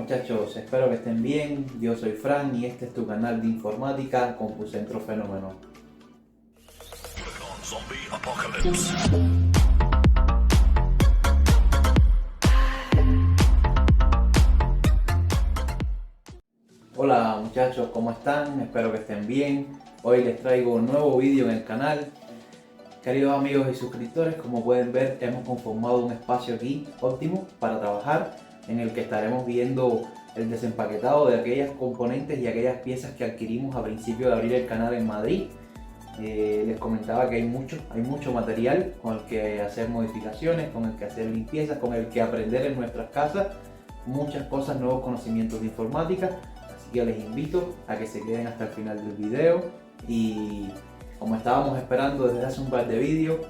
muchachos, espero que estén bien. Yo soy Fran y este es tu canal de informática CompuCentro Fenómeno. Hola muchachos, ¿cómo están? Espero que estén bien. Hoy les traigo un nuevo vídeo en el canal. Queridos amigos y suscriptores, como pueden ver, hemos conformado un espacio aquí óptimo para trabajar, en el que estaremos viendo el desempaquetado de aquellas componentes y aquellas piezas que adquirimos a principio de abrir el canal en Madrid. Les comentaba que hay mucho material con el que hacer modificaciones, con el que hacer limpiezas, con el que aprender en nuestras casas, muchas cosas, nuevos conocimientos de informática, así que les invito a que se queden hasta el final del video. Y como estábamos esperando desde hace un par de vídeos,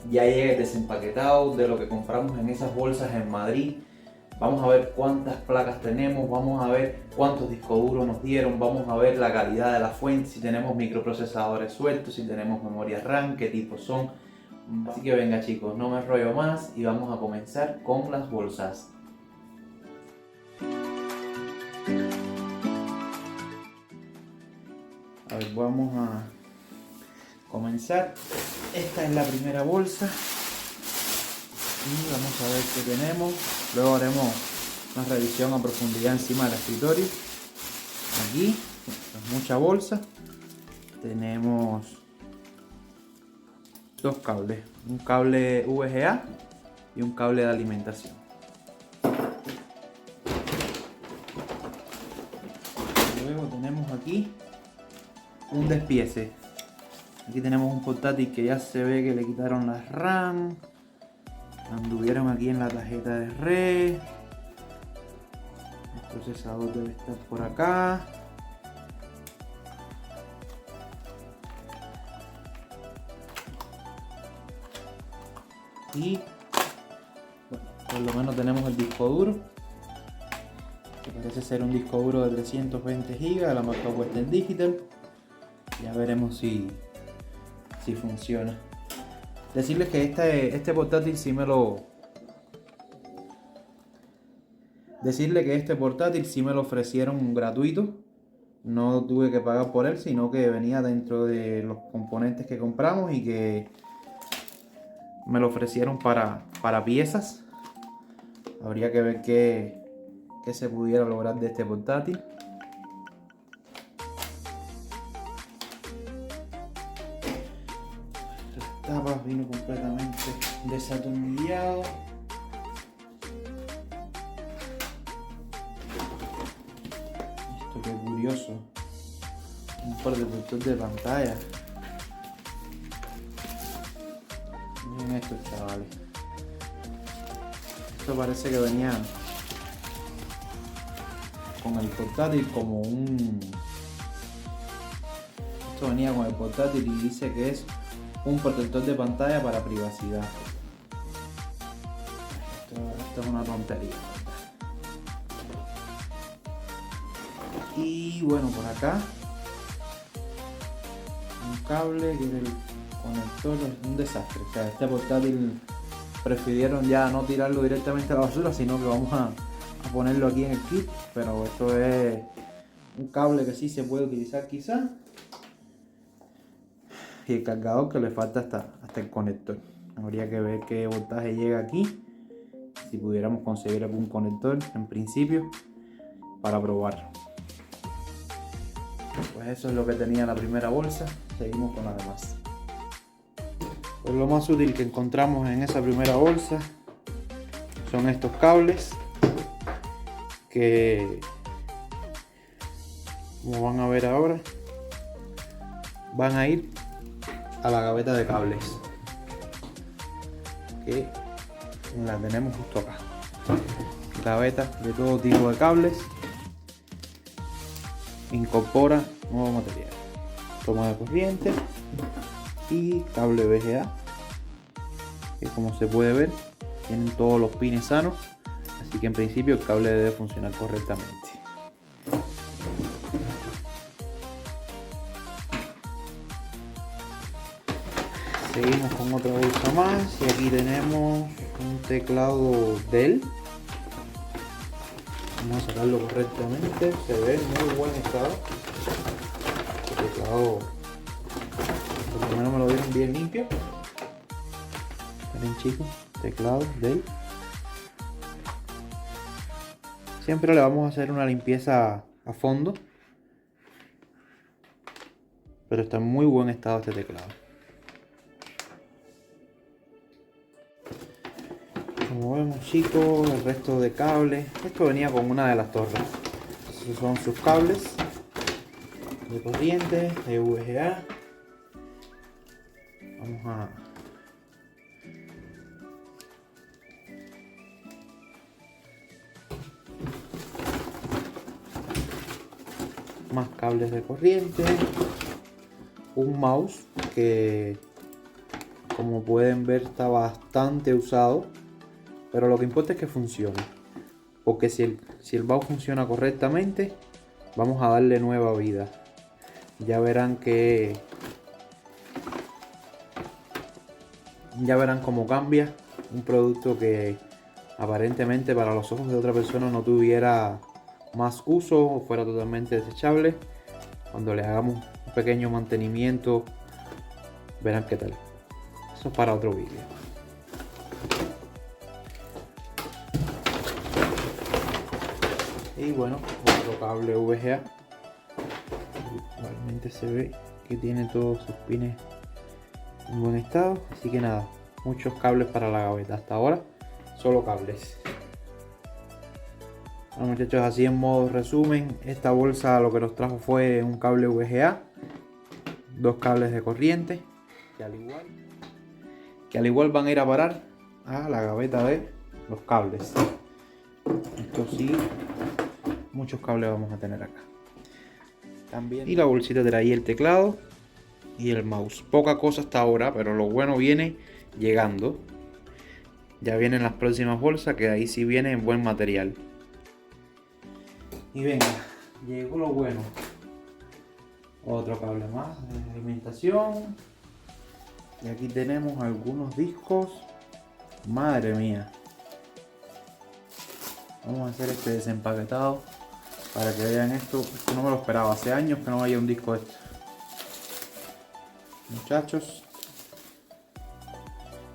ya llega el desempaquetado de lo que compramos en esas bolsas en Madrid. Vamos a ver cuántas placas tenemos, vamos a ver cuántos discos duros nos dieron, vamos a ver la calidad de la fuente, si tenemos microprocesadores sueltos, si tenemos memoria RAM, qué tipos son. Así que venga chicos, no me enrollo más y vamos a comenzar con las bolsas. A ver, vamos a comenzar. Esta es la primera bolsa. Y vamos a ver qué tenemos. Luego haremos una revisión a profundidad encima del escritorio. Aquí, mucha bolsa. Tenemos dos cables. Un cable VGA y un cable de alimentación. Luego tenemos aquí un despiece. Aquí tenemos un portátil que ya se ve que le quitaron las RAM. Anduvieron aquí en la tarjeta de red. El procesador debe estar por acá. Y bueno, por lo menos tenemos el disco duro, que parece ser un disco duro de 320 GB de la marca Western Digital. Ya veremos si funciona. Decirles que este portátil sí me lo ofrecieron gratuito. No tuve que pagar por él, sino que venía dentro de los componentes que compramos y que me lo ofrecieron para piezas. Habría que ver qué se pudiera lograr de este portátil. Tapas vino completamente desatornillado. Esto qué curioso, un par de protectores de pantalla. Miren esto, chavales. Esto parece que venía con el portátil como un... Esto venía con el portátil y dice que es un protector de pantalla para privacidad. Esto es una tontería. Y bueno, por acá un cable que es el conector, es un desastre. O sea, este portátil prefirieron ya no tirarlo directamente a la basura, sino que vamos a ponerlo aquí en el kit. Pero esto es un cable que sí se puede utilizar quizás. Y el cargador que le falta hasta el conector. Habría que ver qué voltaje llega aquí, si pudiéramos conseguir algún conector en principio para probarlo. Pues eso es lo que tenía la primera bolsa. Seguimos con las demás. Pues lo más útil que encontramos en esa primera bolsa son estos cables que, como van a ver ahora, van a ir a la gaveta de cables, que la tenemos justo acá. Gaveta de todo tipo de cables. Incorpora nuevo material, toma de corriente y cable VGA, que como se puede ver tienen todos los pines sanos, así que en principio el cable debe funcionar correctamente. Seguimos con otra bolsa más y aquí tenemos un teclado Dell, Vamos a sacarlo correctamente. Se ve en muy buen estado. El teclado, por lo menos me lo dieron bien limpio. Miren chicos, teclado Dell. Siempre le vamos a hacer una limpieza a fondo. Pero está en muy buen estado este teclado. Como vemos chicos, el resto de cables. Esto venía con una de las torres. Estos son sus cables de corriente, de VGA. Vamos a... más cables de corriente. Un mouse que, como pueden ver, está bastante usado. Pero lo que importa es que funcione. Porque si el mouse funciona correctamente, vamos a darle nueva vida. Ya verán cómo cambia un producto que aparentemente para los ojos de otra persona no tuviera más uso o fuera totalmente desechable. Cuando le hagamos un pequeño mantenimiento, verán qué tal. Eso es para otro vídeo. Y bueno, otro cable VGA. Realmente se ve que tiene todos sus pines en buen estado. Así que nada, muchos cables para la gaveta. Hasta ahora, solo cables. Bueno muchachos, así en modo resumen, esta bolsa lo que nos trajo fue un cable VGA, dos cables de corriente, que al igual van a ir a parar a la gaveta de los cables. Esto sí, muchos cables vamos a tener acá. También. Y la bolsita traía el teclado y el mouse. Poca cosa hasta ahora, pero lo bueno viene llegando. Ya vienen las próximas bolsas, que ahí sí viene en buen material. Y venga, llegó lo bueno. Otro cable más de alimentación. Y aquí tenemos algunos discos. Madre mía. Vamos a hacer este desempaquetado para que vean esto. Esto no me lo esperaba. Hace años que no había un disco de esto. Muchachos,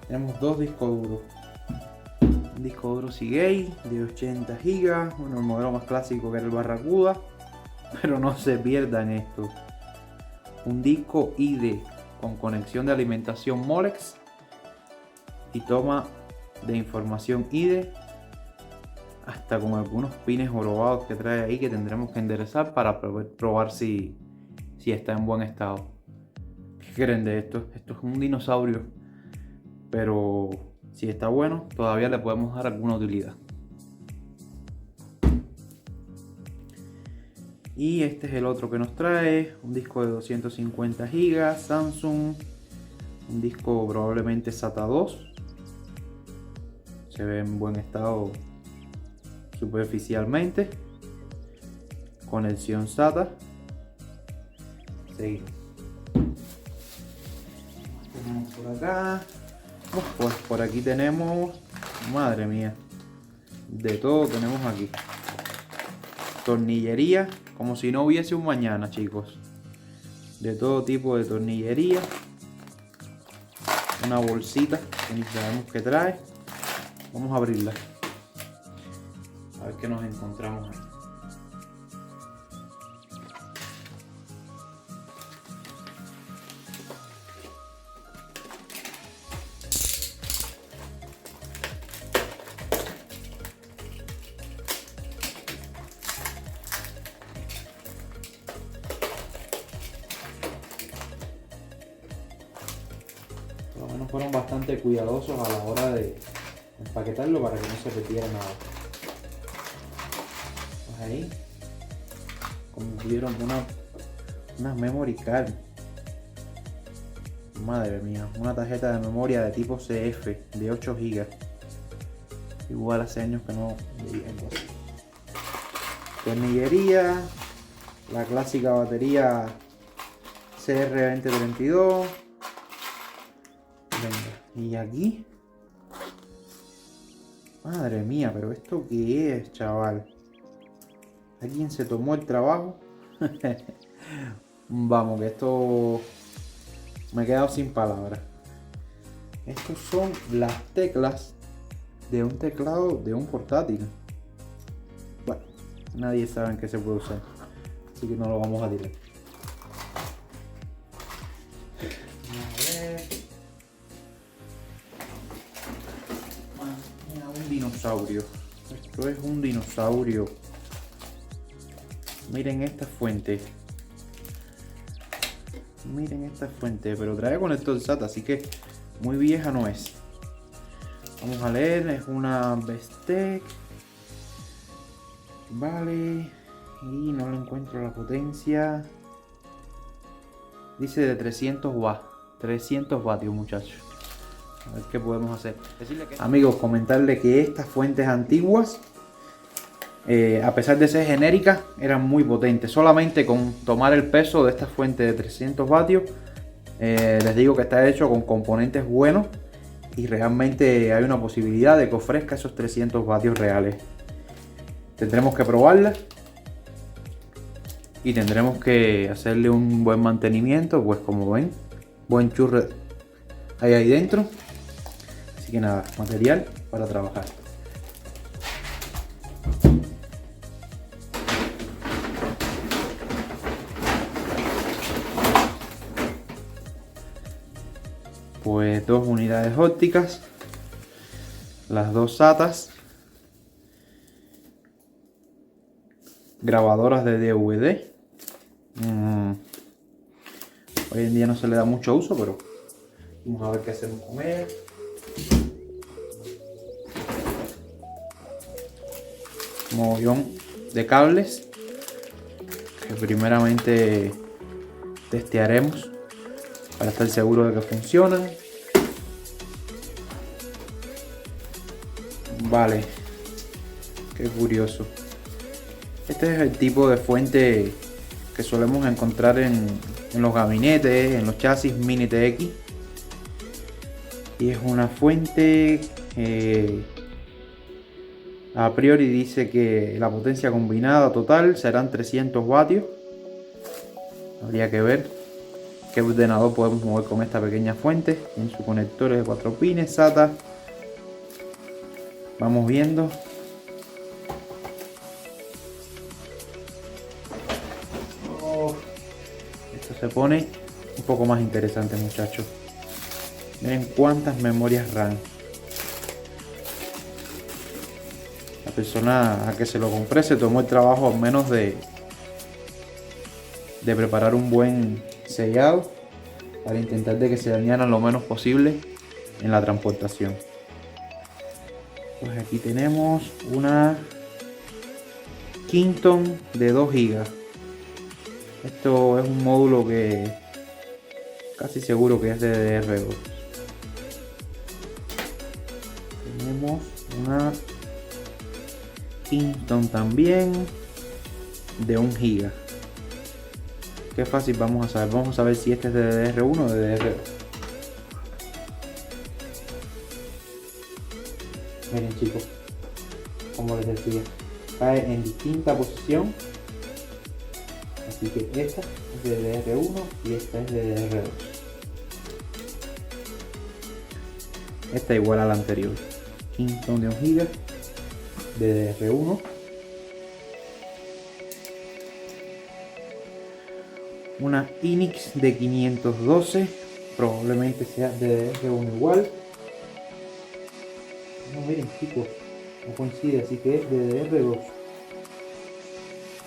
tenemos dos discos duros. Un disco duro Seagate de 80 GB. Bueno, el modelo más clásico que era el Barracuda. Pero no se pierdan esto. Un disco ID con conexión de alimentación Molex y toma de información ID, hasta con algunos pines jorobados que trae ahí que tendremos que enderezar para probar si está en buen estado. ¿Qué creen de esto? Esto es un dinosaurio, pero si está bueno todavía le podemos dar alguna utilidad. Y este es el otro que nos trae, un disco de 250 GB Samsung, un disco probablemente SATA 2, se ve en buen estado superficialmente, conexión SATA. Seguimos. Tenemos por acá, pues por aquí tenemos, madre mía, de todo tenemos aquí. Tornillería, como si no hubiese un mañana, chicos. De todo tipo de tornillería. Una bolsita que ni sabemos qué trae. Vamos a abrirla. A ver qué nos encontramos ahí. Por lo menos fueron bastante cuidadosos a la hora de empaquetarlo para que no se perdiera nada. Pues ahí, como vieron, una memory card. Madre mía, una tarjeta de memoria de tipo CF de 8 GB. Igual hace años que no veía algo así. Tornillería, la clásica batería CR2032. Venga, y aquí, madre mía, pero esto qué es, chaval. ¿Alguien se tomó el trabajo? Vamos, que esto me he quedado sin palabras. Estos son las teclas de un teclado de un portátil. Bueno, nadie sabe en qué se puede usar, así que no lo vamos a tirar. A ver. Mira, un dinosaurio. Esto es un dinosaurio. Miren esta fuente. Miren esta fuente, pero trae conector SATA, así que muy vieja no es. Vamos a leer, es una Bestec. Vale. Y no le encuentro la potencia. Dice de 300 watts. 300 vatios, muchachos. A ver qué podemos hacer. Amigos, comentarles que estas fuentes antiguas, a pesar de ser genéricas, eran muy potentes. Solamente con tomar el peso de esta fuente de 300 vatios, les digo que está hecho con componentes buenos y realmente hay una posibilidad de que ofrezca esos 300 vatios reales. Tendremos que probarla y tendremos que hacerle un buen mantenimiento, pues como ven, buen churro hay ahí dentro. Así que nada, material para trabajar. Pues 2 unidades ópticas, las 2 SATAs, grabadoras de DVD. Hoy en día no se le da mucho uso, pero vamos a ver qué hacemos con ella. Mogollón de cables que primeramente testearemos para estar seguro de que funcionan. Vale, qué curioso. Este es el tipo de fuente que solemos encontrar en los gabinetes, en los chasis Mini TX. Y es una fuente a priori dice que la potencia combinada total serán 300 vatios. Habría que ver qué ordenador podemos mover con esta pequeña fuente. En su conector de 4 pines SATA. Vamos viendo. Esto se pone un poco más interesante, muchachos. Miren cuántas memorias RAM. La persona a que se lo compré se tomó el trabajo al menos de preparar un buen sellado para intentar de que se dañaran lo menos posible en la transportación. Pues aquí tenemos una Kingston de 2 GB. Esto es un módulo que casi seguro que es de DDR2. Tenemos una Kingston también de 1 GB. Qué fácil vamos a saber. Vamos a saber si este es de DDR1 o de DDR2. Miren, chicos, como les decía, cae en distinta posición. Así que esta es de DDR1 y esta es de DDR2. Esta igual a la anterior. Kingston de 1 GB de DDR1. Una Inix de 512, probablemente sea de DDR1 igual. No, miren, chicos, no coincide, así que es de DDR2.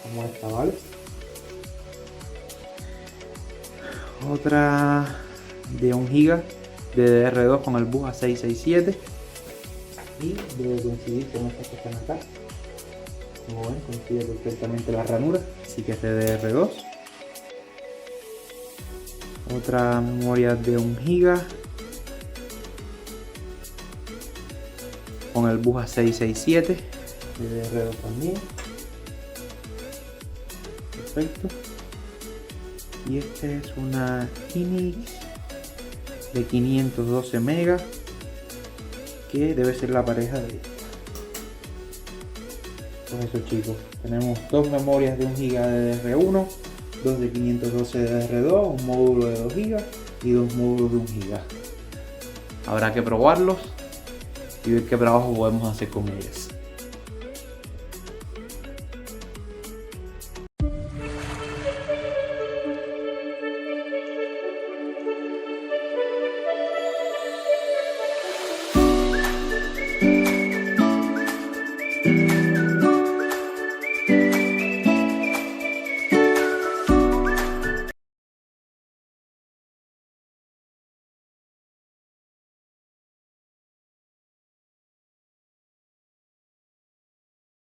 Como esta, ¿vale? Otra de 1 GB de DDR2 con el bus A667. Y debe coincidir con estas que están acá. Como ven, coincide perfectamente la ranura, así que es de DDR2. Otra memoria de 1 GB con el bus A667 de DDR2 también. Perfecto. Y esta es una Inix de 512 MB que debe ser la pareja de esta. Pues eso chicos, tenemos dos memorias de 1 GB de DDR1, dos de 512 de DDR2, un módulo de 2 GB y dos módulos de 1 GB. Habrá que probarlos y ver qué trabajo podemos hacer con ellas.